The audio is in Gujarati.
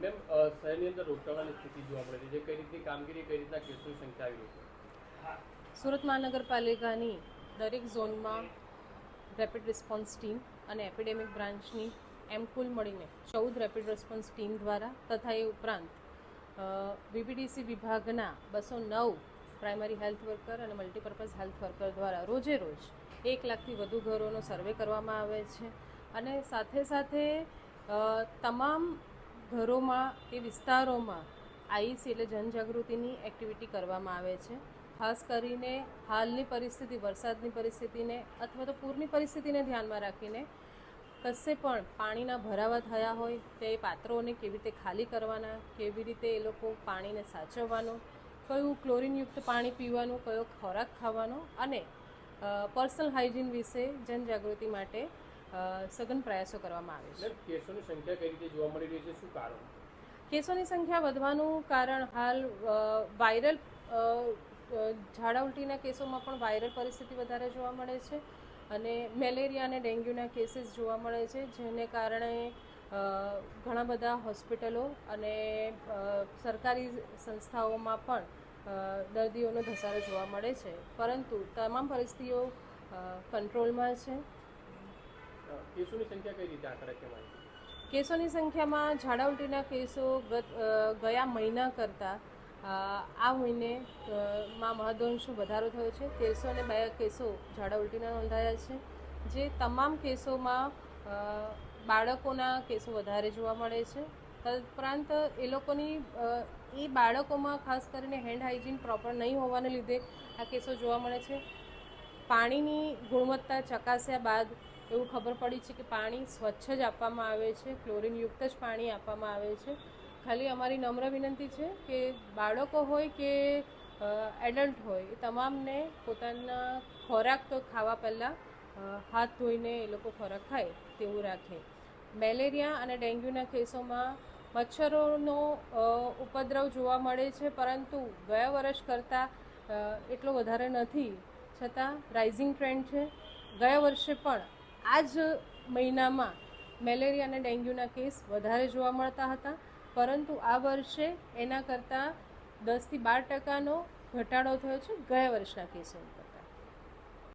મેમ શહેરની અંદર રોગચાળાની સ્થિતિ જોવા મળે છે, જે કઈ રીતની કામગીરી, કઈ રીતના કેસોની સંખ્યા આવી રહી છે? સુરત મહાનગરપાલિકાની દરેક ઝોનમાં રેપિડ રિસ્પોન્સ ટીમ અને એપિડેમિક બ્રાન્ચની એમ કુલ મળીને 14 રેપિડ રિસ્પોન્સ ટીમ દ્વારા તથા એ ઉપરાંત વીપીડીસી વિભાગના 209 પ્રાઇમરી હેલ્થ વર્કર અને મલ્ટીપર્પઝ હેલ્થ વર્કર દ્વારા રોજે રોજ 1 લાખથી વધુ ઘરોનો સર્વે કરવામાં આવે છે અને સાથે સાથે તમામ ઘરોમાં કે વિસ્તારોમાં આઈસી એટલે જનજાગૃતિની એક્ટિવિટી કરવામાં આવે છે. ખાસ કરીને હાલની પરિસ્થિતિ, વરસાદની પરિસ્થિતિને અથવા તો પૂરની પરિસ્થિતિને ધ્યાનમાં રાખીને કશે પણ પાણીના ભરાવા થયા હોય તે પાત્રોને કેવી રીતે ખાલી કરવાના, કેવી રીતે એ લોકો પાણીને સાચવવાનો, કયું ક્લોરીનયુક્ત પાણી પીવાનું, કયો ખોરાક ખાવાનો અને પર્સનલ હાઇજીન વિશે જનજાગૃતિ માટે સઘન પ્રયાસો કરવામાં આવે છે. કેસોની સંખ્યા કઈ રીતે જોવા મળી રહી છે, શું કારણ? કેસોની સંખ્યા વધવાનું કારણ હાલ વાયરલ ઝાડા ઉલટીના કેસોમાં પણ વાયરલ પરિસ્થિતિ વધારે જોવા મળે છે અને મેલેરિયા અને ડેન્ગ્યુના કેસીસ જોવા મળે છે, જેને કારણે ઘણા બધા હોસ્પિટલો અને સરકારી સંસ્થાઓમાં પણ દર્દીઓનો ધસારો જોવા મળે છે, પરંતુ તમામ પરિસ્થિતિઓ કંટ્રોલમાં છે. કેસોની સંખ્યા કઈ રીતે આંકડા કહેવાય? કેસોની સંખ્યામાં ઝાડા ઉલટીના કેસો ગયા મહિના કરતાં આ મહિને માં મહદઅંશે વધારો થયો છે. 1302 કેસો ઝાડા ઉલટીના નોંધાયા છે, જે તમામ કેસોમાં બાળકોના કેસો વધારે જોવા મળે છે. તદુપરાંત એ બાળકોમાં ખાસ કરીને હેન્ડ હાઇજીન પ્રોપર નહીં હોવાને લીધે આ કેસો જોવા મળે છે. પાણીની ગુણવત્તા ચકાસ્યા બાદ એવું ખબર પડી છે કે પાણી સ્વચ્છ જ આપવામાં આવે છે, ક્લોરીનયુક્ત જ પાણી આપવામાં આવે છે. ખાલી અમારી નમ્ર વિનંતી છે કે બાળકો હોય કે એડલ્ટ હોય એ તમામને પોતાના ખોરાક તો ખાવા પહેલાં હાથ ધોઈને એ લોકો ખોરાક ખાય તેવું રાખે. મેલેરિયા અને ડેન્ગ્યુના કેસોમાં મચ્છરોનો ઉપદ્રવ જોવા મળે છે, પરંતુ ગયા વર્ષ કરતાં એટલો વધારે નથી, છતાં રાઇઝિંગ ટ્રેન્ડ છે. ગયા વર્ષે પણ આ જ મહિનામાં મેલેરિયા અને ડેન્ગ્યુના કેસ વધારે જોવા મળતા હતા, પરંતુ આ વર્ષે એના કરતાં 10 થી 12% ઘટાડો થયો છે ગયા વર્ષના કેસોમાં.